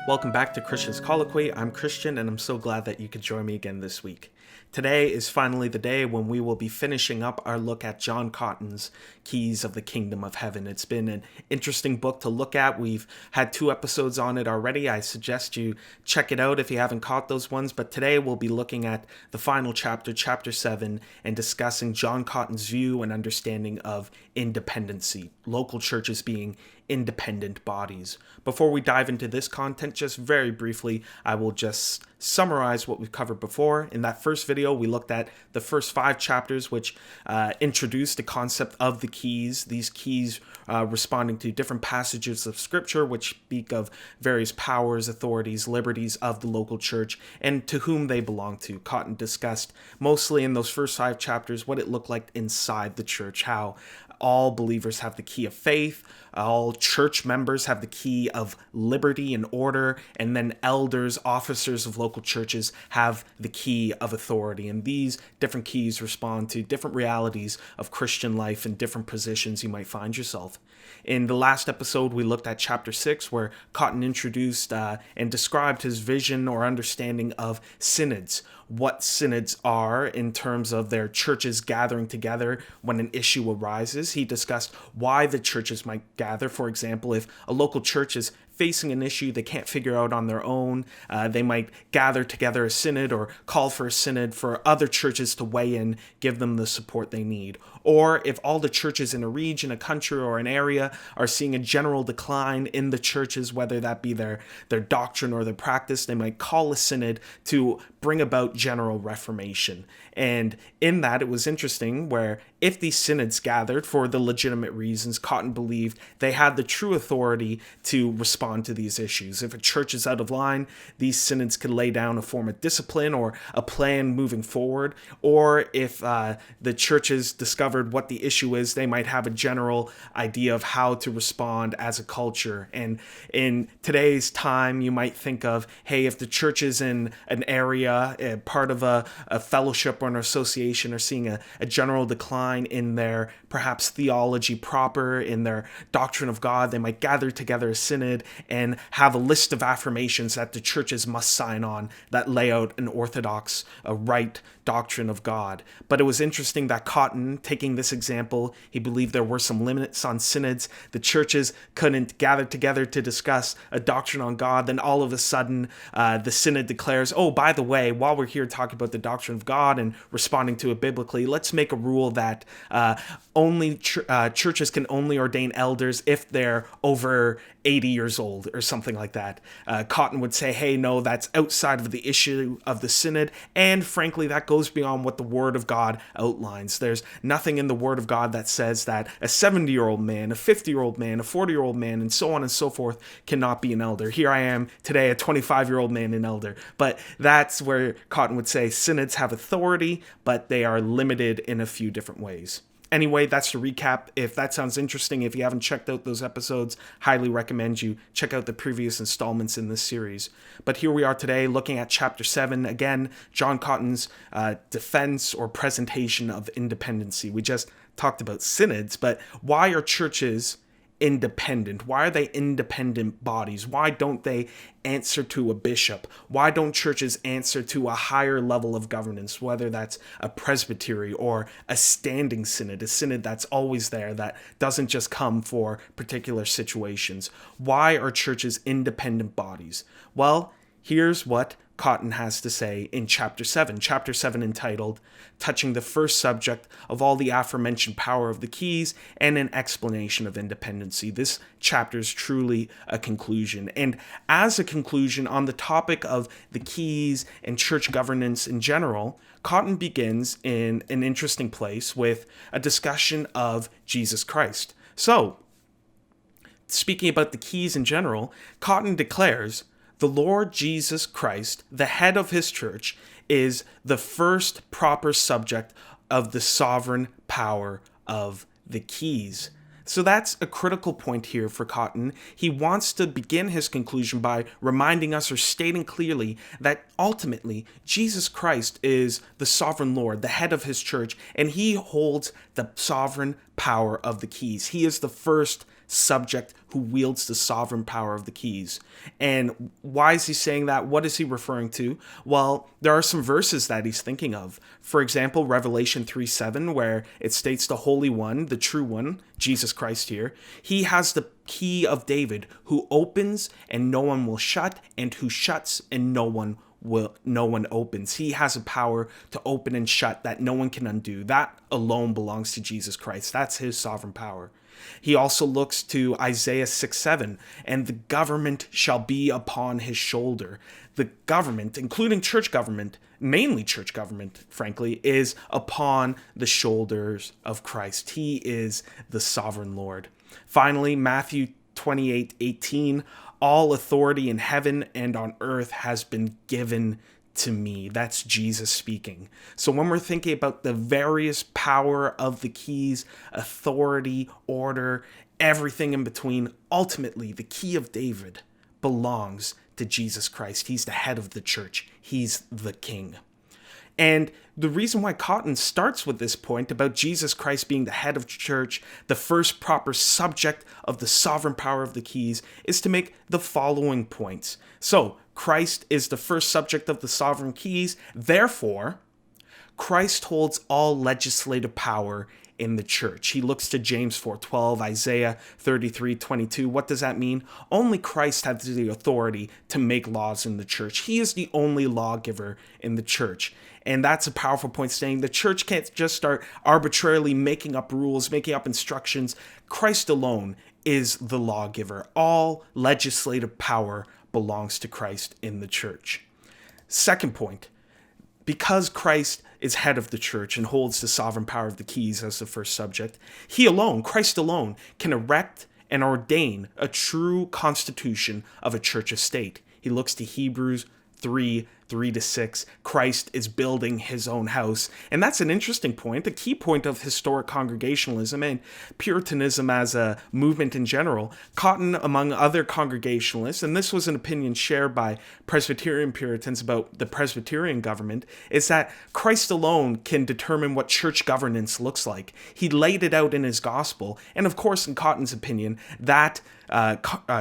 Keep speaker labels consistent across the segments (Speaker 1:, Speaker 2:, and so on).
Speaker 1: Welcome back to Christian's Colloquy. I'm Christian, and I'm so glad that you could join me again this week. Today is finally the day when we will be finishing up our look at John Cotton's Keys of the Kingdom of Heaven. It's been an interesting book to look at. We've had 2 episodes on it already. I suggest you check it out if you haven't caught those ones. But today we'll be looking at the final chapter, chapter 7, and discussing John Cotton's view and understanding of independency, local churches being independent bodies. Before we dive into this content, just very briefly, I will just summarize what we've covered before. In that first video, we looked at the first 5 chapters, which introduced the concept of the keys. These keys responding to different passages of Scripture, which speak of various powers, authorities, liberties of the local church, and to whom they belong to. Cotton discussed mostly in those first 5 chapters what it looked like inside the church, how all believers have the key of faith, all church members have the key of liberty and order, and then elders, officers of local churches have the key of authority. And these different keys respond to different realities of Christian life and different positions you might find yourself. In the last episode, we looked at chapter 6, where Cotton introduced and described his vision or understanding of synods, what synods are in terms of their churches gathering together when an issue arises. He discussed why the churches might gather. For example, if a local church is facing an issue they can't figure out on their own, they might gather together a synod or call for a synod for other churches to weigh in, give them the support they need. Or if all the churches in a region, a country, or an area are seeing a general decline in the churches, whether that be their doctrine or their practice, they might call a synod to bring about general reformation. And in that, it was interesting where if these synods gathered for the legitimate reasons, Cotton believed they had the true authority to respond to these issues. If a church is out of line, these synods could lay down a form of discipline or a plan moving forward. Or if the churches discovered what the issue is, they might have a general idea of how to respond as a culture. And in today's time, you might think of, hey, if the church is in an area, part of a fellowship or an association, are seeing a general decline in their perhaps theology proper, in their doctrine of God, they might gather together a synod and have a list of affirmations that the churches must sign on that lay out an orthodox, a right doctrine of God. But it was interesting that Cotton, taking this example, he believed there were some limits on synods. The churches couldn't gather together to discuss a doctrine on God. Then all of a sudden, the synod declares, oh, by the way, while we're here talking about the doctrine of God and responding to it biblically, let's make a rule that churches can only ordain elders if they're over 80 years old or something like that. Cotton would say, hey, no, that's outside of the issue of the synod. And frankly, that goes beyond what the Word of God outlines. There's nothing in the Word of God that says that a 70-year-old man, a 50-year-old man, a 40-year-old man, and so on and so forth cannot be an elder. Here I am today, a 25-year-old man, an elder. But that's where Cotton would say synods have authority, but they are limited in a few different ways. Anyway, that's the recap. If that sounds interesting, if you haven't checked out those episodes, highly recommend you check out the previous installments in this series. But here we are today looking at chapter 7. Again, John Cotton's defense or presentation of independency. We just talked about synods, but why are churches independent? Why are they independent bodies? Why don't they answer to a bishop? Why don't churches answer to a higher level of governance, whether that's a presbytery or a standing synod, a synod that's always there, that doesn't just come for particular situations? Why are churches independent bodies? Well, here's what Cotton has to say in chapter 7. Chapter 7 entitled, Touching the First Subject of All the Aforementioned Power of the Keys and an Explanation of Independency. This chapter is truly a conclusion. And as a conclusion on the topic of the keys and church governance in general, Cotton begins in an interesting place with a discussion of Jesus Christ. So, speaking about the keys in general, Cotton declares, the Lord Jesus Christ, the head of his church, is the first proper subject of the sovereign power of the keys. So that's a critical point here for Cotton. He wants to begin his conclusion by reminding us or stating clearly that ultimately Jesus Christ is the sovereign Lord, the head of his church, and he holds the sovereign power of the keys. He is the first subject who wields the sovereign power of the keys. And why is he saying that? What is he referring to? Well, there are some verses that he's thinking of. For example, Revelation 3:7, where it states the Holy One, the true one, Jesus Christ here, he has the key of David, who opens and no one will shut, and who shuts and no one opens. He has a power to open and shut that no one can undo. That alone belongs to Jesus Christ. That's his sovereign power. He also looks to Isaiah 6:7, and the government shall be upon his shoulder. The government, including church government, mainly church government, frankly, is upon the shoulders of Christ. He is the sovereign Lord. Finally, Matthew 28:18, all authority in heaven and on earth has been given to me. That's Jesus speaking. So when we're thinking about the various power of the keys, authority, order, everything in between, ultimately the key of David belongs to Jesus Christ. He's the head of the church. He's the king. And the reason why Cotton starts with this point about Jesus Christ being the head of the church, the first proper subject of the sovereign power of the keys, is to make the following points. So, Christ is the first subject of the sovereign keys. Therefore, Christ holds all legislative power in the church. He looks to James 4:12, Isaiah 33:22. What does that mean? Only Christ has the authority to make laws in the church. He is the only lawgiver in the church. And that's a powerful point, saying the church can't just start arbitrarily making up rules, making up instructions. Christ alone is the lawgiver. All legislative power belongs to Christ in the church. Second point, because Christ is head of the church and holds the sovereign power of the keys as the first subject, he alone, Christ alone, can erect and ordain a true constitution of a church estate. He looks to Hebrews 3:3-6. Christ is building his own house. And that's an interesting point, a key point of historic Congregationalism and Puritanism as a movement in general. Cotton, among other Congregationalists, and this was an opinion shared by Presbyterian Puritans about the Presbyterian government, is that Christ alone can determine what church governance looks like. He laid it out in his gospel. And of course, in Cotton's opinion, that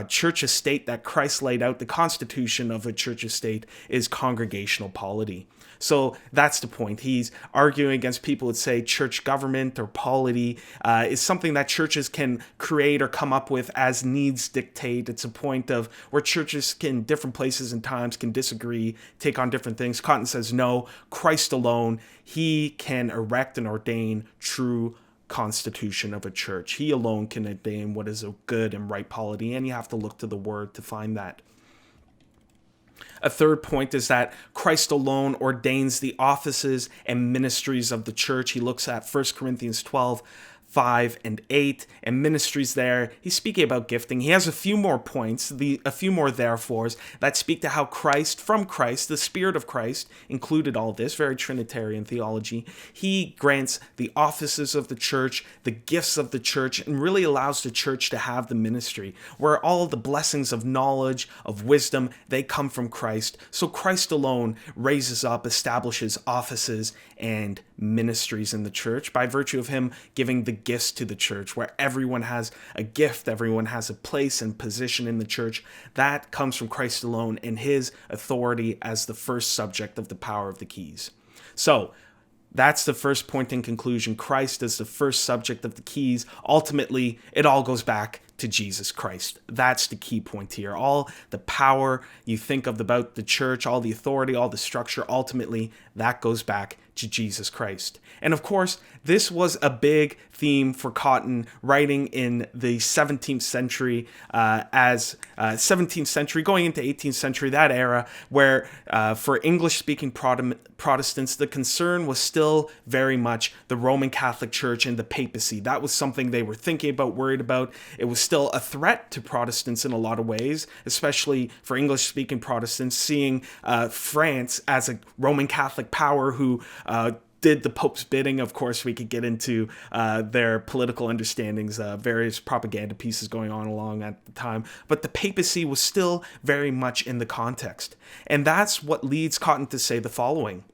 Speaker 1: church estate that Christ laid out, the constitution of a church estate, is congregational polity. So that's the point. He's arguing against people that say church government or polity is something that churches can create or come up with as needs dictate. It's a point of where churches can, different places and times, can disagree, take on different things. Cotton says, no, Christ alone, he can erect and ordain true constitution of a church. He alone can ordain what is a good and right polity, and you have to look to the word to find that. A third point is that Christ alone ordains the offices and ministries of the church. He looks at 1 Corinthians 12:5-8, and ministries there. He's speaking about gifting. He has a few more points, a few more therefores, that speak to how Christ, from Christ, the Spirit of Christ, included all this, very Trinitarian theology. He grants the offices of the church, the gifts of the church, and really allows the church to have the ministry, where all of the blessings of knowledge, of wisdom, they come from Christ. So Christ alone raises up, establishes offices and ministries in the church by virtue of him giving the gifts to the church, where everyone has a gift, everyone has a place and position in the church. That comes from Christ alone and his authority as the first subject of the power of the keys. So that's the first point in conclusion. Christ is the first subject of the keys. Ultimately, it all goes back to Jesus Christ. That's the key point here. All the power you think of about the church, all the authority, all the structure, ultimately, that goes back to Jesus Christ. And of course, this was a big theme for Cotton, writing in the 17th century, 17th century, going into 18th century, that era, where for English-speaking Protestants, the concern was still very much the Roman Catholic Church and the papacy. That was something they were thinking about, worried about. It was still a threat to Protestants in a lot of ways, especially for English-speaking Protestants, seeing France as a Roman Catholic power who did the Pope's bidding. Of course, we could get into their political understandings, various propaganda pieces going on along at the time, but the papacy was still very much in the context. And that's what leads Cotton to say the following: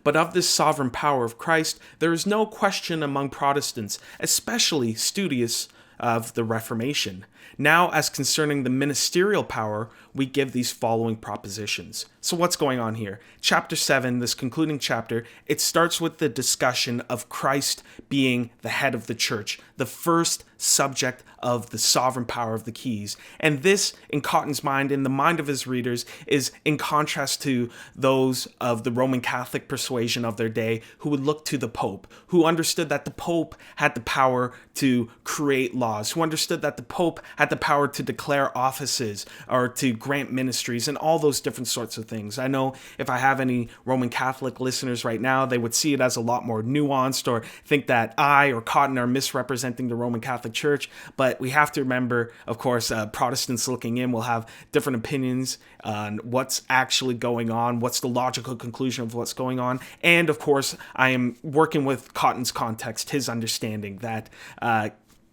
Speaker 1: but of this sovereign power of Christ, there is no question among Protestants, especially studious of the Reformation. Now, as concerning the ministerial power, we give these following propositions. So what's going on here? Chapter 7, this concluding chapter, it starts with the discussion of Christ being the head of the church, the first subject of the sovereign power of the keys. And this, in Cotton's mind, in the mind of his readers, is in contrast to those of the Roman Catholic persuasion of their day who would look to the Pope, who understood that the Pope had the power to create laws, who understood that the Pope had the power to declare offices or to grant ministries and all those different sorts of things. I know if I have any Roman Catholic listeners right now, they would see it as a lot more nuanced or think that I or Cotton are misrepresenting the Roman Catholic Church. But we have to remember, of course, Protestants looking in will have different opinions on what's actually going on, what's the logical conclusion of what's going on. And of course, I am working with Cotton's context, his understanding that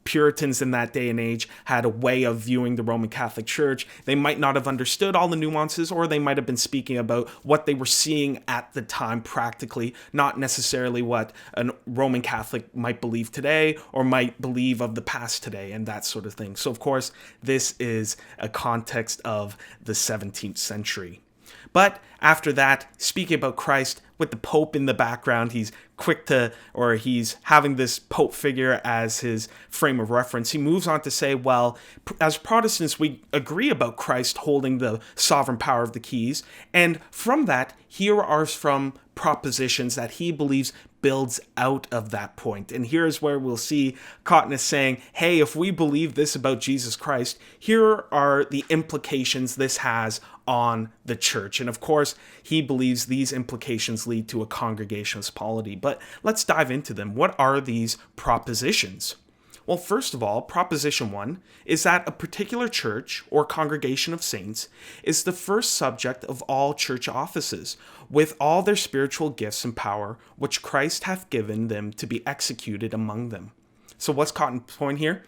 Speaker 1: Puritans in that day and age had a way of viewing the Roman Catholic Church. They might not have understood all the nuances, or they might have been speaking about what they were seeing at the time practically, not necessarily what a Roman Catholic might believe today or might believe of the past today and that sort of thing. So of course, this is a context of the 17th century. But after that, speaking about Christ with the Pope in the background, he's having this Pope figure as his frame of reference. He moves on to say, well, as Protestants, we agree about Christ holding the sovereign power of the keys. And from that, here are some propositions that he believes builds out of that point. And here's where we'll see Cotton is saying, hey, if we believe this about Jesus Christ, here are the implications this has on the church. And of course, he believes these implications lead to a Congregationalist polity. But let's dive into them. What are these propositions? Well, first of all, proposition 1 is that a particular church or congregation of saints is the first subject of all church offices, with all their spiritual gifts and power, which Christ hath given them to be executed among them. So what's Cotton's point here?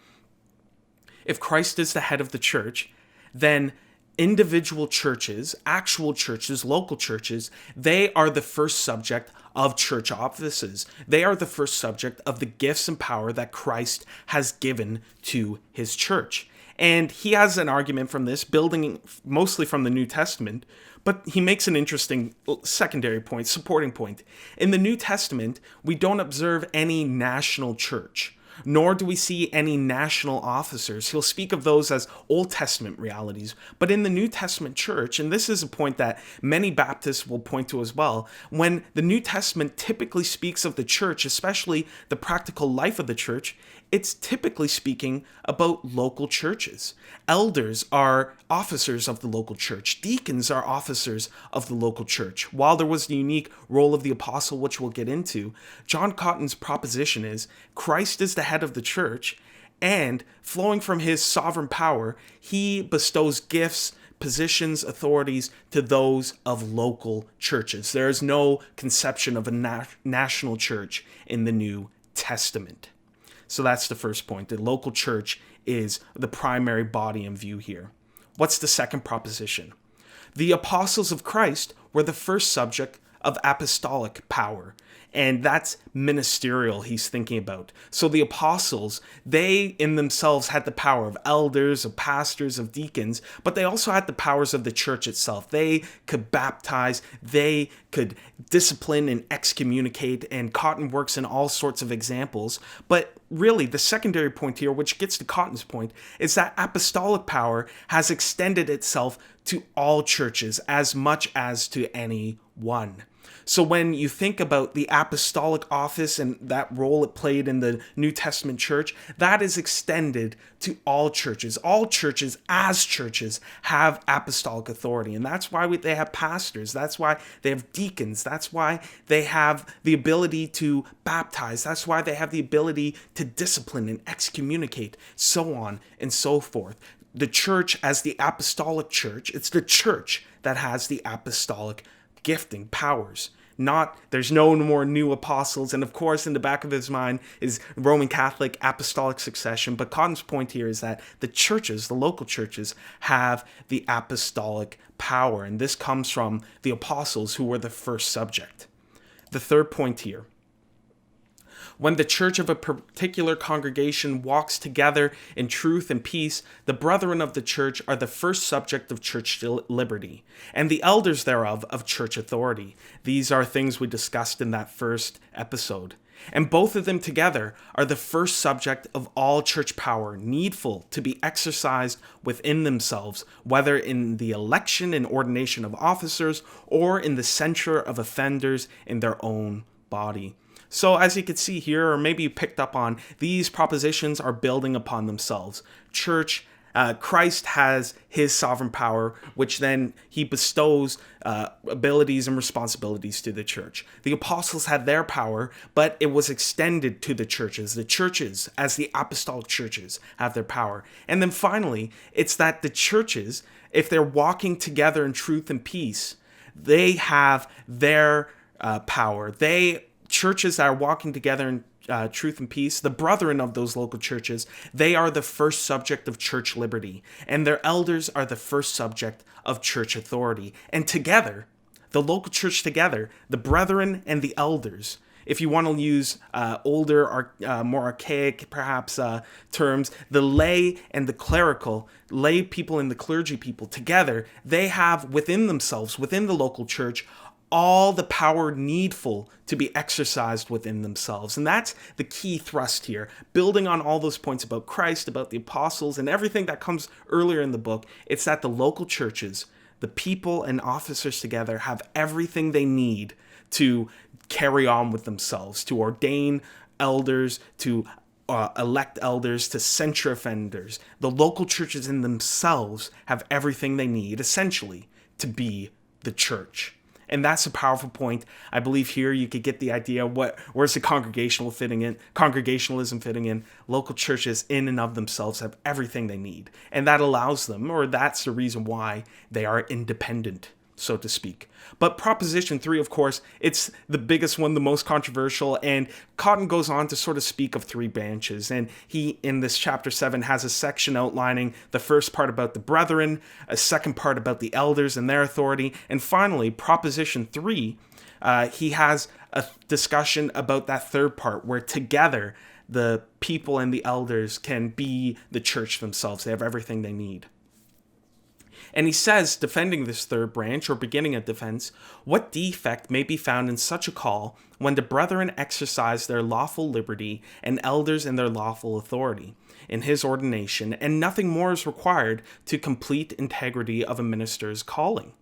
Speaker 1: If Christ is the head of the church, then individual churches, actual churches, local churches, they are the first subject of church offices. They are the first subject of the gifts and power that Christ has given to his church. And he has an argument from this, building mostly from the New Testament, but he makes an interesting secondary point, supporting point. In the New Testament, we don't observe any national church, nor do we see any national officers. He'll speak of those as Old Testament realities. But in the New Testament church, and this is a point that many Baptists will point to as well, when the New Testament typically speaks of the church, especially the practical life of the church, it's typically speaking about local churches. Elders are officers of the local church. Deacons are officers of the local church. While there was the unique role of the apostle, which we'll get into, John Cotton's proposition is Christ is the head of the church, and flowing from his sovereign power, he bestows gifts, positions, authorities to those of local churches. There is no conception of a national church in the New Testament. So that's the first point. The local church is the primary body in view here. What's the second proposition? The apostles of Christ were the first subject of apostolic power, and that's ministerial he's thinking about. So the apostles, they in themselves had the power of elders, of pastors, of deacons, but they also had the powers of the church itself. They could baptize, they could discipline and excommunicate, and Cotton works in all sorts of examples. But really, the secondary point here, which gets to Cotton's point, is that apostolic power has extended itself to all churches as much as to any one. So when you think about the apostolic office and that role it played in the New Testament church, that is extended to all churches. All churches, as churches, have apostolic authority. And that's why they have pastors. That's why they have deacons. That's why they have the ability to baptize. That's why they have the ability to discipline and excommunicate, so on and so forth. The church as the apostolic church, it's the church that has the apostolic gifting powers. There's no more new apostles, and of course in the back of his mind is Roman Catholic apostolic succession. But Cotton's point here is that the churches, the local churches, have the apostolic power, and this comes from the apostles who were the first subject. The third point here. When the church of a particular congregation walks together in truth and peace, the brethren of the church are the first subject of church liberty, and the elders thereof of church authority. These are things we discussed in that first episode. And both of them together are the first subject of all church power, needful to be exercised within themselves, whether in the election and ordination of officers or in the censure of offenders in their own body. So as you can see here, or maybe you picked up on, these propositions are building upon themselves. Christ has his sovereign power, which then he bestows abilities and responsibilities to the church. The apostles had their power, but it was extended to the churches. The churches, as the apostolic churches, have their power. And then finally, it's that the churches, if they're walking together in truth and peace, they have their power. Churches that are walking together in truth and peace, the brethren of those local churches, they are the first subject of church liberty, and their elders are the first subject of church authority. And together, the local church together, the brethren and the elders, if you want to use older, more archaic, perhaps, terms, the lay and the clerical, lay people and the clergy people together, they have within themselves, within the local church, all the power needful to be exercised within themselves. And that's the key thrust here, building on all those points about Christ, about the apostles, and everything that comes earlier in the book. It's that the local churches, the people and officers together, have everything they need to carry on with themselves, to ordain elders, to elect elders, to censure offenders. The local churches in themselves have everything they need, essentially, to be the church. And that's a powerful point. I believe here you could get the idea of where's the Congregationalism fitting in. Local churches in and of themselves have everything they need. And that allows them, or that's the reason why they are independent, so to speak. But Proposition 3, of course, it's the biggest one, the most controversial, and Cotton goes on to sort of speak of three branches. And he, in this chapter 7, has a section outlining the first part about the brethren, a second part about the elders and their authority, and finally, Proposition 3, he has a discussion about that third part, where together the people and the elders can be the church themselves. They have everything they need. And he says, defending this third branch, or beginning a defense, what defect may be found in such a call when the brethren exercise their lawful liberty and elders in their lawful authority in his ordination, and nothing more is required to complete integrity of a minister's calling?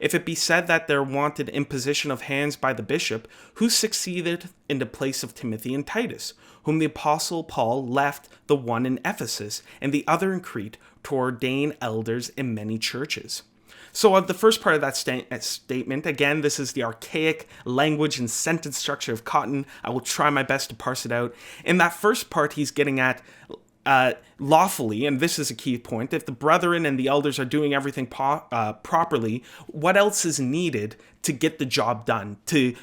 Speaker 1: If it be said that there wanted imposition of hands by the bishop, who succeeded in the place of Timothy and Titus, whom the apostle Paul left, the one in Ephesus and the other in Crete, to ordain elders in many churches? So of the first part of that statement, again, this is the archaic language and sentence structure of Cotton. I will try my best to parse it out. In that first part, he's getting at lawfully, and this is a key point, if the brethren and the elders are doing everything properly, what else is needed to get the job done, to,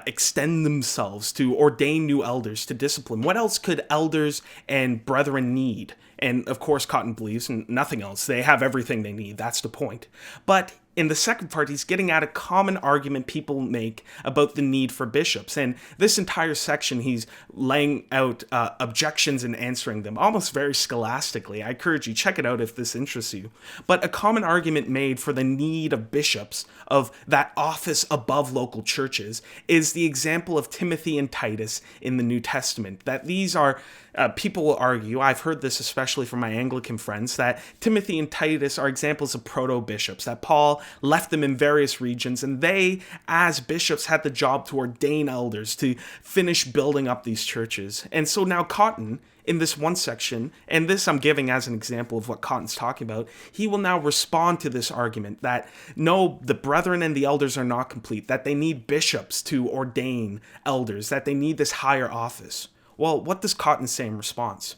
Speaker 1: extend themselves, to ordain new elders, to discipline? What else could elders and brethren need? And of course, Cotton believes in nothing else. They have everything they need. That's the point. But in the second part, he's getting at a common argument people make about the need for bishops. And this entire section, he's laying out objections and answering them, almost very scholastically. I encourage you, check it out if this interests you. But a common argument made for the need of bishops, of that office above local churches, is the example of Timothy and Titus in the New Testament. That these are, people will argue, I've heard this especially from my Anglican friends, that Timothy and Titus are examples of proto-bishops, that Paul left them in various regions, and they, as bishops, had the job to ordain elders, to finish building up these churches. And so now Cotton, in this one section, and this I'm giving as an example of what Cotton's talking about, he will now respond to this argument that no, the brethren and the elders are not complete, that they need bishops to ordain elders, that they need this higher office. Well, what does Cotton say in response?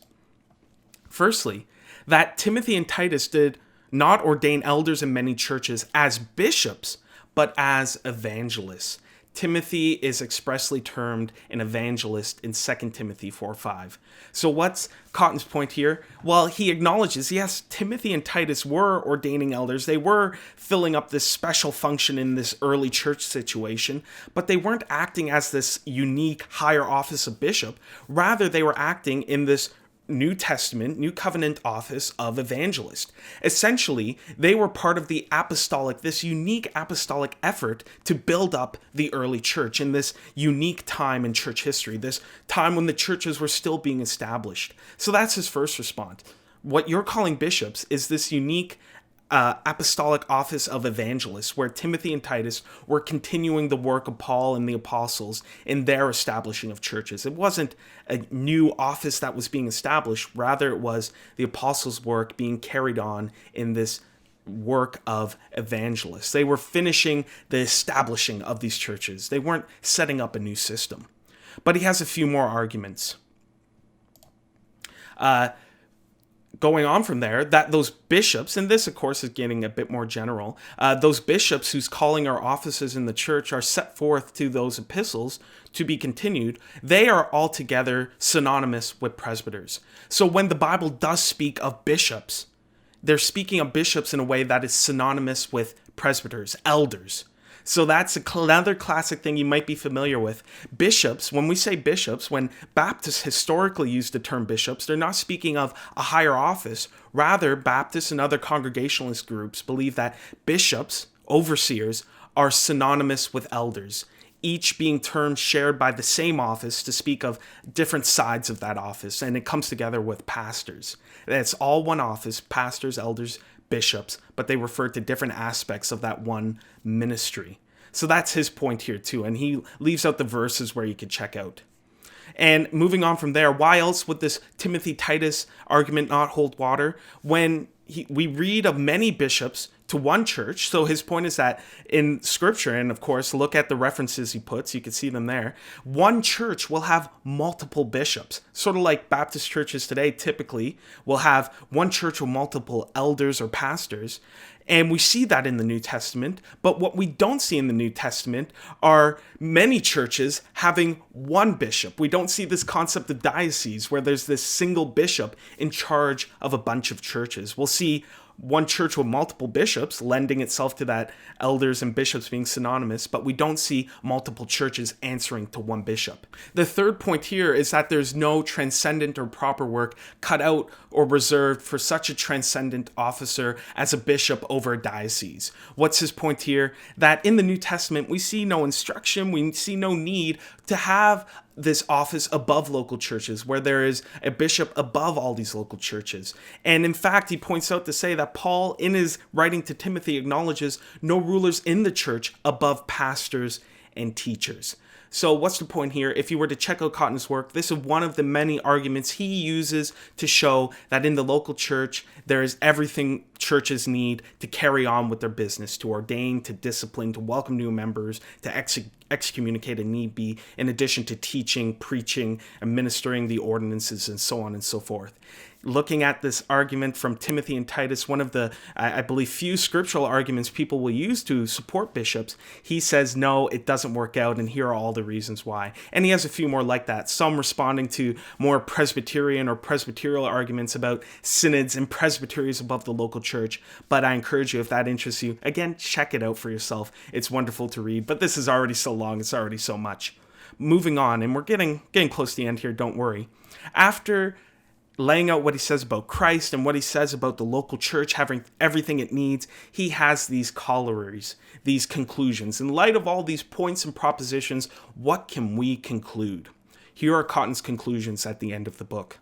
Speaker 1: Firstly, that Timothy and Titus did not ordain elders in many churches as bishops, but as evangelists. Timothy is expressly termed an evangelist in 2 Timothy 4:5. So what's Cotton's point here? Well, he acknowledges, yes, Timothy and Titus were ordaining elders. They were filling up this special function in this early church situation, but they weren't acting as this unique higher office of bishop. Rather, they were acting in this New Testament, New Covenant office of evangelist. Essentially, they were part of the apostolic, this unique apostolic effort to build up the early church in this unique time in church history, this time when the churches were still being established. So that's his first response. What you're calling bishops is this unique apostolic office of evangelists, where Timothy and Titus were continuing the work of Paul and the apostles in their establishing of churches. It wasn't a new office that was being established, rather it was the apostles' work being carried on in this work of evangelists. They were finishing the establishing of these churches. They weren't setting up a new system. But he has a few more arguments. Going on from there, that those bishops, and this of course is getting a bit more general, those bishops whose calling or offices in the church are set forth to those epistles to be continued, they are altogether synonymous with presbyters. So when the Bible does speak of bishops, they're speaking of bishops in a way that is synonymous with presbyters, elders. So that's another classic thing you might be familiar with. Bishops, when we say bishops, when Baptists historically use the term bishops, they're not speaking of a higher office. Rather, Baptists and other Congregationalist groups believe that bishops, overseers, are synonymous with elders, each being terms shared by the same office to speak of different sides of that office. And it comes together with pastors. It's all one office, pastors, elders, bishops, but they refer to different aspects of that one ministry. So that's his point here too, and he leaves out the verses where you could check out. And moving on from there, why else would this Timothy-Titus argument not hold water? When we read of many bishops to one church. So his point is that in Scripture, and of course, look at the references he puts, you can see them there, one church will have multiple bishops. Sort of like Baptist churches today typically will have one church with multiple elders or pastors. And we see that in the New Testament. But what we don't see in the New Testament are many churches having one bishop. We don't see this concept of diocese where there's this single bishop in charge of a bunch of churches. We'll see one church with multiple bishops, lending itself to that elders and bishops being synonymous, but we don't see multiple churches answering to one bishop. The third point here is that there's no transcendent or proper work cut out or reserved for such a transcendent officer as a bishop over a diocese. What's his point here? That in the New Testament, we see no instruction, we see no need to have this office above local churches, where there is a bishop above all these local churches. And in fact, he points out to say that Paul, in his writing to Timothy, acknowledges no rulers in the church above pastors and teachers. So what's the point here? If you were to check out Cotton's work, this is one of the many arguments he uses to show that in the local church, there is everything churches need to carry on with their business, to ordain, to discipline, to welcome new members, to excommunicate if need be, in addition to teaching, preaching, administering the ordinances, and so on and so forth. Looking at this argument from Timothy and Titus, one of the, I believe, few scriptural arguments people will use to support bishops, he says, no, it doesn't work out, and here are all the reasons why. And he has a few more like that, some responding to more Presbyterian or presbyterial arguments about synods and presbyteries above the local church. But I encourage you, if that interests you, again, check it out for yourself. It's wonderful to read, but this is already so long, it's already so much. Moving on, and we're getting close to the end here, don't worry. After laying out what he says about Christ and what he says about the local church having everything it needs, he has these corollaries, these conclusions. In light of all these points and propositions, what can we conclude? Here are Cotton's conclusions at the end of the book.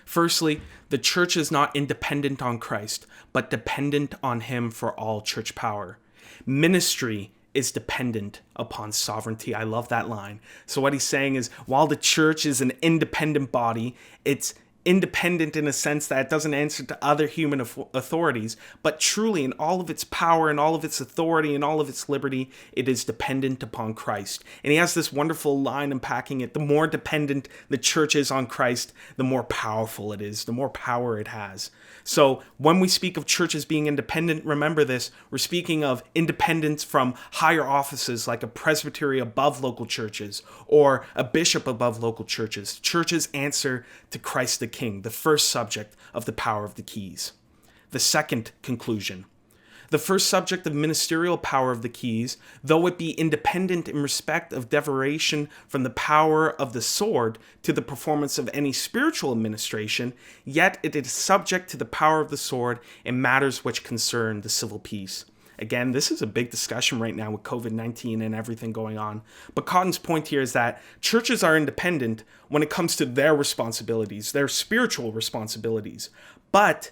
Speaker 1: Firstly, the church is not independent on Christ, but dependent on him for all church power. Ministry is dependent upon sovereignty. I love that line. So what he's saying is, while the church is an independent body, its independent in a sense that it doesn't answer to other human authorities, but truly in all of its power and all of its authority and all of its liberty, it is dependent upon Christ. And he has this wonderful line unpacking it. The more dependent the church is on Christ, the more powerful it is, the more power it has. So when we speak of churches being independent, remember this, we're speaking of independence from higher offices like a presbytery above local churches or a bishop above local churches. Churches answer to Christ the King, the first subject of the power of the keys. The second conclusion. The first subject of ministerial power of the keys, though it be independent in respect of derivation from the power of the sword to the performance of any spiritual administration, yet it is subject to the power of the sword in matters which concern the civil peace. Again, this is a big discussion right now with COVID-19 and everything going on. But Cotton's point here is that churches are independent when it comes to their responsibilities, their spiritual responsibilities. But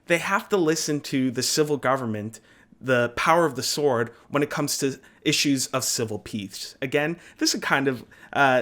Speaker 1: they have to listen to the civil government, the power of the sword, when it comes to issues of civil peace. Again, this is kind of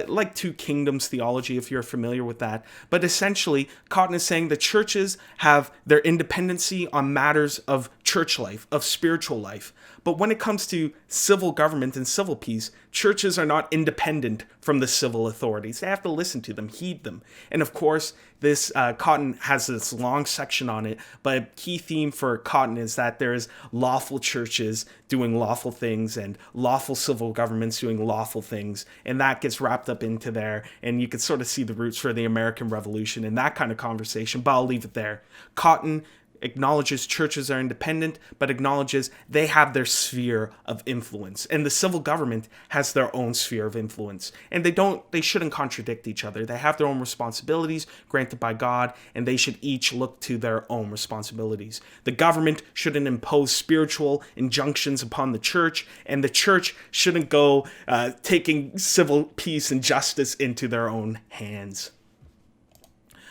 Speaker 1: like two kingdoms theology, if you're familiar with that. But essentially, Cotton is saying the churches have their independency on matters of church life, of spiritual life. But when it comes to civil government and civil peace, churches are not independent from the civil authorities. They have to listen to them, heed them. And of course, this Cotton has this long section on it, but a key theme for Cotton is that there is lawful churches doing lawful things and lawful civil governments doing lawful things, and that gets wrapped up into there, and you can sort of see the roots for the American Revolution and that kind of conversation, but I'll leave it there. Cotton acknowledges churches are independent, but acknowledges they have their sphere of influence, and the civil government has their own sphere of influence, and they shouldn't contradict each other. They have their own responsibilities granted by God, and they should each look to their own responsibilities. The government shouldn't impose spiritual injunctions upon the church, and the church shouldn't go taking civil peace and justice into their own hands.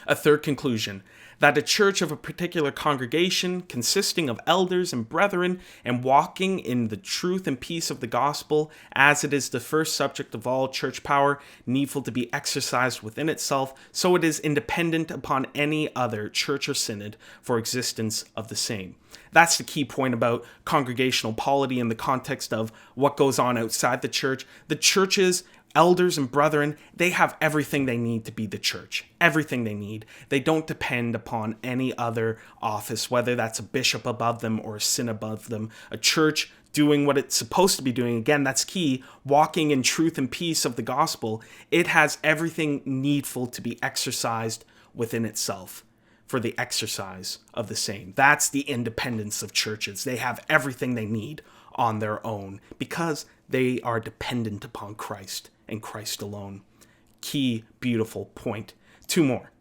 Speaker 1: A third conclusion, that a church of a particular congregation consisting of elders and brethren and walking in the truth and peace of the gospel, as it is the first subject of all church power, needful to be exercised within itself, so it is independent upon any other church or synod for existence of the same. That's the key point about congregational polity in the context of what goes on outside the church. The churches, elders and brethren, they have everything they need to be the church. Everything they need. They don't depend upon any other office, whether that's a bishop above them or a synod above them. A church doing what it's supposed to be doing, again, that's key, walking in truth and peace of the gospel. It has everything needful to be exercised within itself for the exercise of the same. That's the independence of churches. They have everything they need on their own because they are dependent upon Christ and Christ alone. Key, beautiful point. Two more.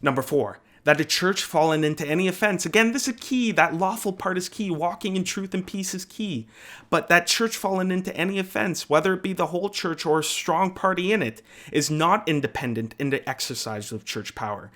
Speaker 1: Number 4, that a church fallen into any offense. Again, this is key. That lawful part is key. Walking in truth and peace is key. But that church fallen into any offense, whether it be the whole church or a strong party in it, is not independent in the exercise of church power.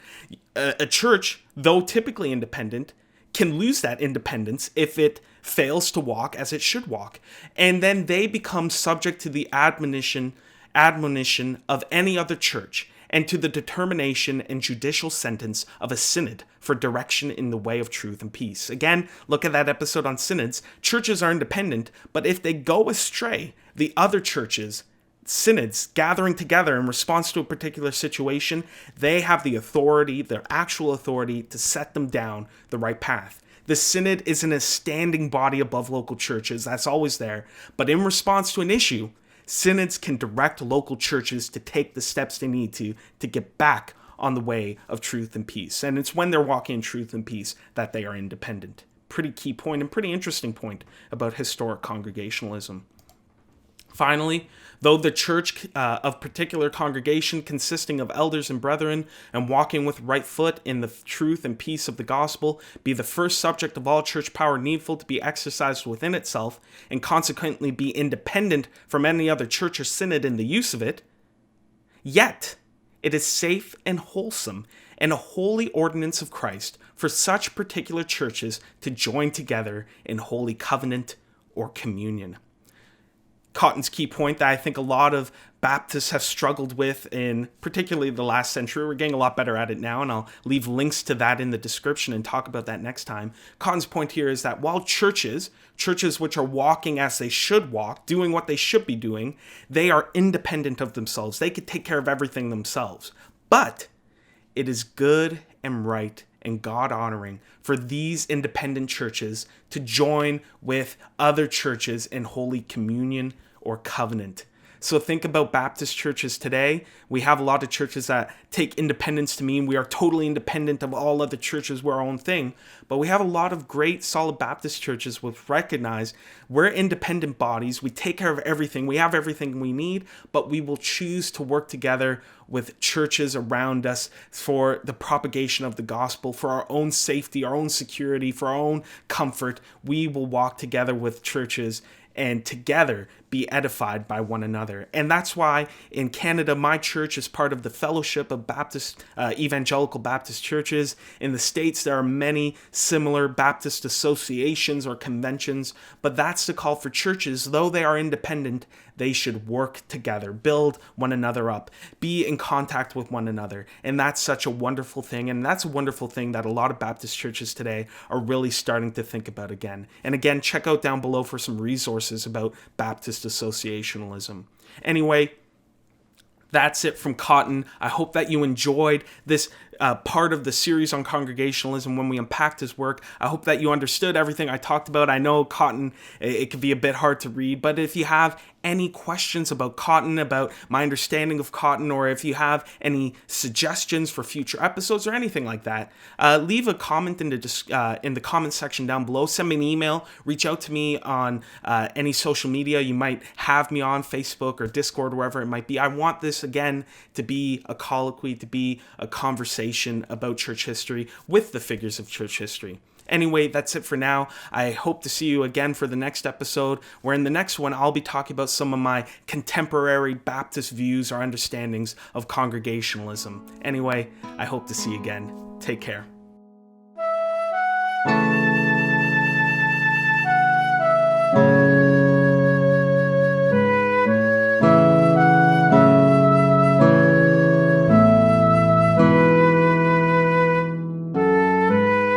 Speaker 1: A church, though typically independent, can lose that independence if it fails to walk as it should walk. And then they become subject to the admonition of any other church and to the determination and judicial sentence of a synod for direction in the way of truth and peace. Again, look at that episode on synods. Churches are independent, but if they go astray, the other churches, synods gathering together in response to a particular situation, they have the authority, their actual authority, to set them down the right path. The synod isn't a standing body above local churches, that's always there, but in response to an issue, synods can direct local churches to take the steps they need to get back on the way of truth and peace. And it's when they're walking in truth and peace that they are independent. Pretty key point and pretty interesting point about historic Congregationalism. Finally, though the church of particular congregation consisting of elders and brethren and walking with right foot in the truth and peace of the gospel be the first subject of all church power needful to be exercised within itself and consequently be independent from any other church or synod in the use of it, yet it is safe and wholesome and a holy ordinance of Christ for such particular churches to join together in holy covenant or communion. Cotton's key point that I think a lot of Baptists have struggled with in particularly the last century. We're getting a lot better at it now, and I'll leave links to that in the description and talk about that next time. Cotton's point here is that while churches which are walking as they should walk, doing what they should be doing, they are independent of themselves. They could take care of everything themselves. But it is good and right and God-honoring for these independent churches to join with other churches in Holy Communion or covenant. So think about Baptist churches today. We have a lot of churches that take independence to mean we are totally independent of all other churches, we're our own thing. But we have a lot of great, solid Baptist churches which recognize we're independent bodies. We take care of everything. We have everything we need, but we will choose to work together with churches around us for the propagation of the gospel, for our own safety, our own security, for our own comfort. We will walk together with churches and together be edified by one another. And that's why in Canada, my church is part of the Fellowship of Baptist, Evangelical Baptist Churches. In the States, there are many similar Baptist associations or conventions, but that's the call for churches. Though they are independent, they should work together, build one another up, be in contact with one another. And that's such a wonderful thing. And that's a wonderful thing that a lot of Baptist churches today are really starting to think about again. And again, check out down below for some resources about Baptist associationalism. Anyway, that's it from Cotton. I hope that you enjoyed this part of the series on Congregationalism when we unpacked his work. I hope that you understood everything I talked about. I know Cotton, it can be a bit hard to read, but if you have any questions about Cotton, about my understanding of Cotton, or if you have any suggestions for future episodes or anything like that, leave a comment in the comment section down below. Send me an email. Reach out to me on any social media you might have me on, Facebook or Discord, wherever it might be. I want this, again, to be a colloquy, to be a conversation about church history with the figures of church history. Anyway, that's it for now. I hope to see you again for the next episode, where in the next one, I'll be talking about some of my contemporary Baptist views or understandings of Congregationalism. Anyway, I hope to see you again. Take care.